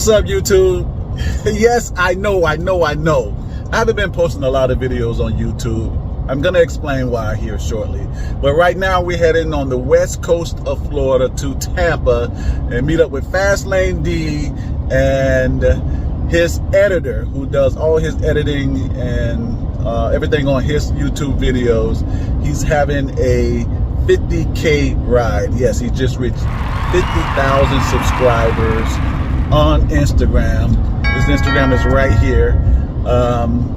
up, YouTube? Yes, I know. I haven't been posting a lot of videos on YouTube. I'm gonna explain why here shortly. But right now we're heading on the west coast of Florida to Tampa and meet up with Fastlane D and his editor, who does all his editing and everything on his YouTube videos. He's having a 50K ride. Yes, he just reached 50,000 subscribers on Instagram. His Instagram is right here.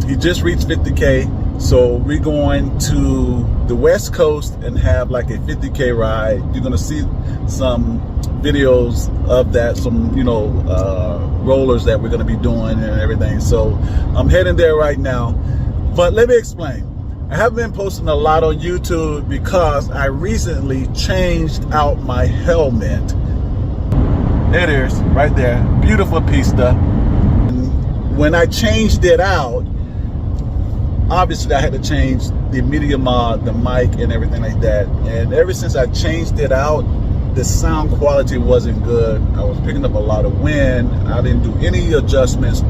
He just reached 50K. So we're going to the West Coast and have like a 50K ride. You're gonna see some videos of that, some rollers that we're gonna be doing and everything. So I'm heading there right now. But let me explain. I haven't been posting a lot on YouTube because I recently changed out my helmet. There it is, right there. Beautiful pista. And when I changed it out, obviously I had to change the media mod, the mic and everything like that. And ever since I changed it out, the sound quality wasn't good. I was picking up a lot of wind. I didn't do any adjustments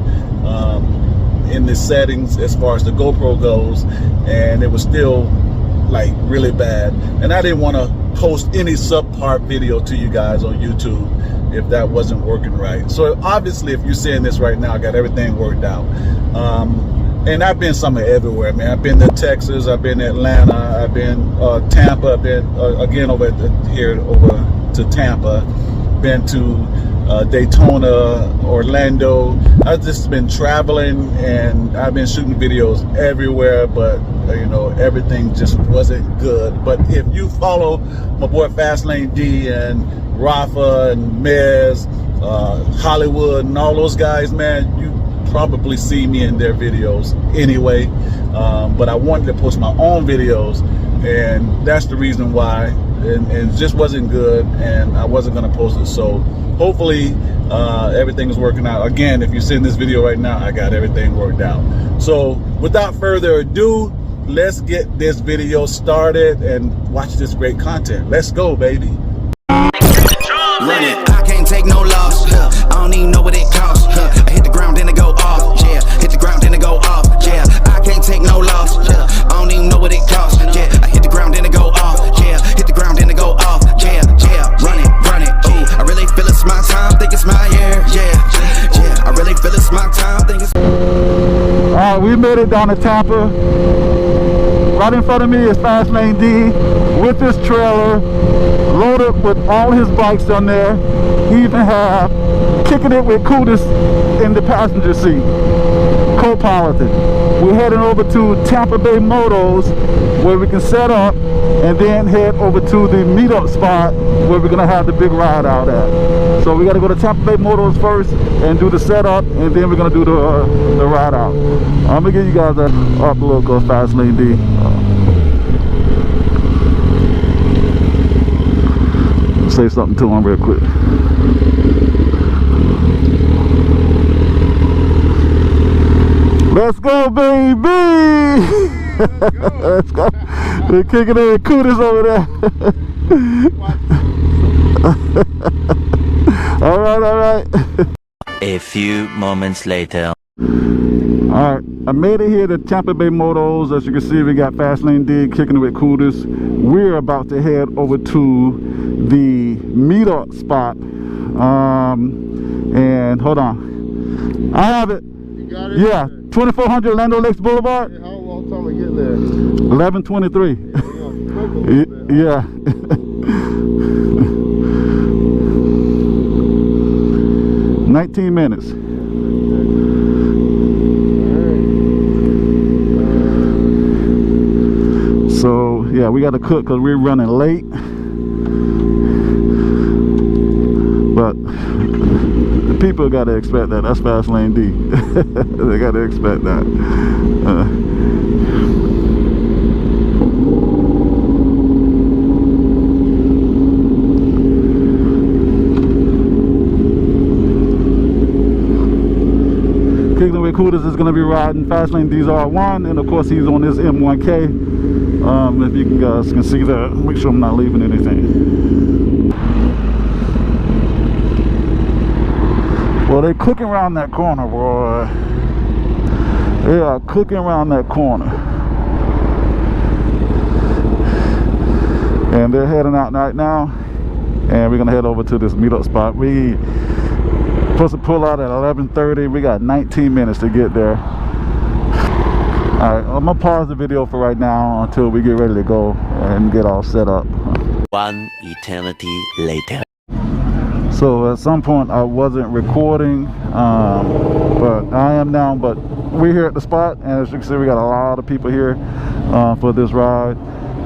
in the settings as far as the GoPro goes, and it was still like really bad. And I didn't want to post any subpar video to you guys on YouTube if that wasn't working right. So obviously, if you're seeing this right now, I got everything worked out. And I've been somewhere everywhere, man. I've been to Texas, I've been to Atlanta, I've been Tampa, I've been again over to Tampa, been to Daytona, Orlando. I've just been traveling and I've been shooting videos everywhere, but everything just wasn't good. But if you follow my boy Fastlane D and Rafa and Mez, Hollywood and all those guys, man, you probably see me in their videos anyway. But I wanted to post my own videos, and that's the reason why. And it just wasn't good, and I wasn't gonna post it. So hopefully everything is working out. Again, if you're seeing this video right now, I got everything worked out. So without further ado, let's get this video started and watch this great content. Let's go, baby. Run it. I can't take no loss. I don't even know what it costs. I hit the ground, then it go off. Yeah, hit the ground, then it go off. Yeah, I can't take no loss. I don't even know what it costs. Yeah, I hit the ground, then it go off. Yeah, hit the ground, then it go off. Yeah, run it. Ooh, I really feel it's my time, think it's my year. Yeah, I really feel it's my time, think it's. All right, we made it down to Tampa. Right in front of me is Fastlane D with his trailer, loaded with all his bikes on there. He even have Kicking It with Cootis in the passenger seat, co-piloted. We're heading over to Tampa Bay Motos, where we can set up and then head over to the meetup spot where we're gonna have the big ride out at. So we gotta go to Tampa Bay Motos first and do the setup, and then we're gonna do the ride out. I'm gonna give you guys an up look of Fastlane D. Say something to him real quick. Let's go, baby! Let's go. They're kicking in the cooties over there. All right. A few moments later. All right, I made it here to Tampa Bay Motos. As you can see, we got Fastlane D Kicking It with Cootis. We're about to head over to the meetup spot. And hold on, I have it. You got it? Yeah, 2400 Lando Lakes Boulevard. Hey, how long time we get there? 11:23. Yeah. 19 minutes. So yeah, we got to cook because we're running late. But the people got to expect that. That's Fastlane D. They got to expect that. Kicking It with Cootis is going to be riding Fastlane D's R1, and of course he's on his M1K. If you guys can see that, make sure I'm not leaving anything. Well, they cooking around that corner, boy. They are cooking around that corner. And they're heading out right now. And we're gonna head over to this meetup spot. We supposed to pull out at 11:30. We got 19 minutes to get there. Alright, I'm gonna pause the video for right now until we get ready to go and get all set up. One eternity later. So at some point I wasn't recording, but I am now. But we're here at the spot, and as you can see, we got a lot of people here for this ride.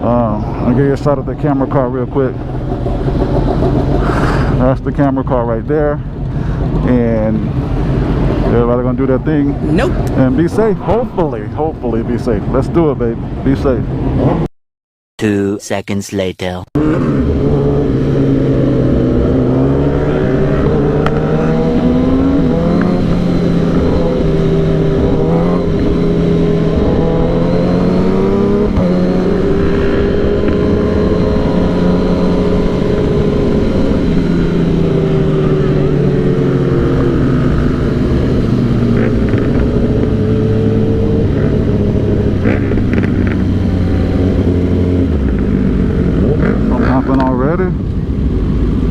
I'll give you a shot of the camera car real quick. That's the camera car right there, and everybody gonna do their thing. Nope. And be safe. Hopefully be safe. Let's do it, baby. Be safe. 2 seconds later.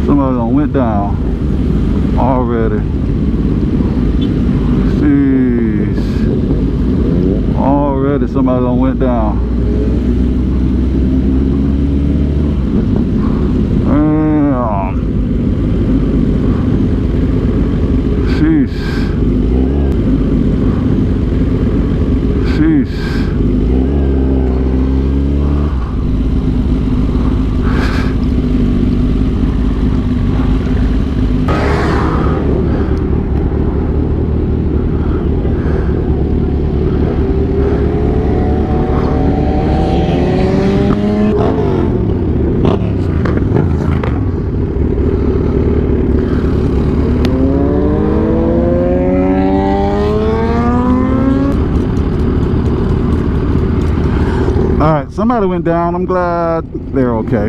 Somebody done went down already. Jeez. Already somebody done went down. Damn. Jeez. Jeez. Alright, somebody went down. I'm glad they're okay.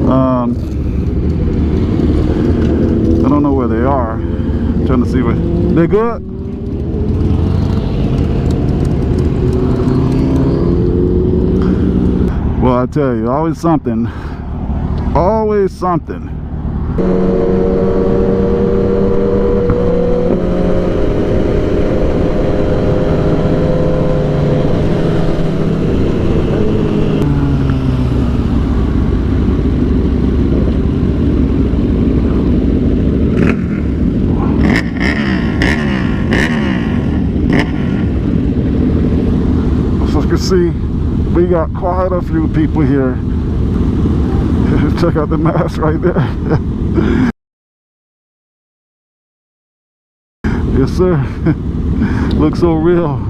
I don't know where they are. I'm trying to see where they're good. Well, I tell you, always something. Always something. See, we got quite a few people here. Check out the mask right there. Yes, sir. Looks so real.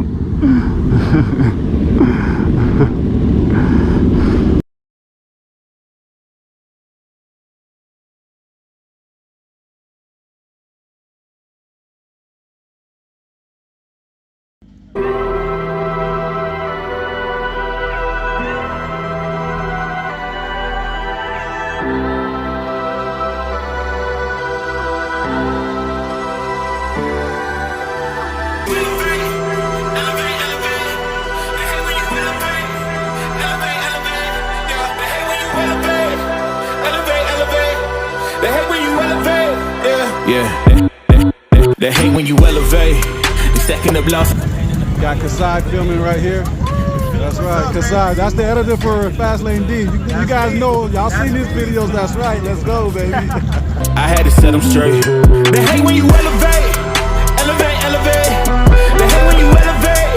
They hate when you elevate. They stacking up loss. Got Kawasaki filming right here. That's right, Kawasaki. That's the editor for Fastlane D. You guys know, y'all seen these videos. That's right. Let's go, baby. I had to set them straight. They hate when you elevate. Elevate, elevate. They hate when you elevate.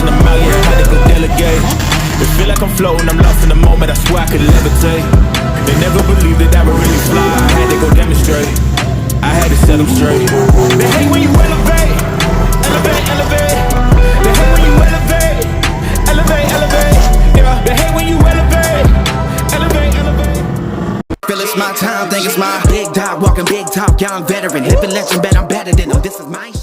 send them out, yeah, I had to go delegate. It feel like I'm floating, I'm lost in the moment, I swear I could levitate. They never believed that I would really fly, I had to go demonstrate. I had to set them straight. They hate when you elevate, elevate, elevate. They hate when you elevate, elevate, elevate. Yeah, they hate when you elevate, elevate, elevate. Feel it's my time, think it's my big dog, walking big talk, young veteran, living legend, bet I'm better than them. This is my shit.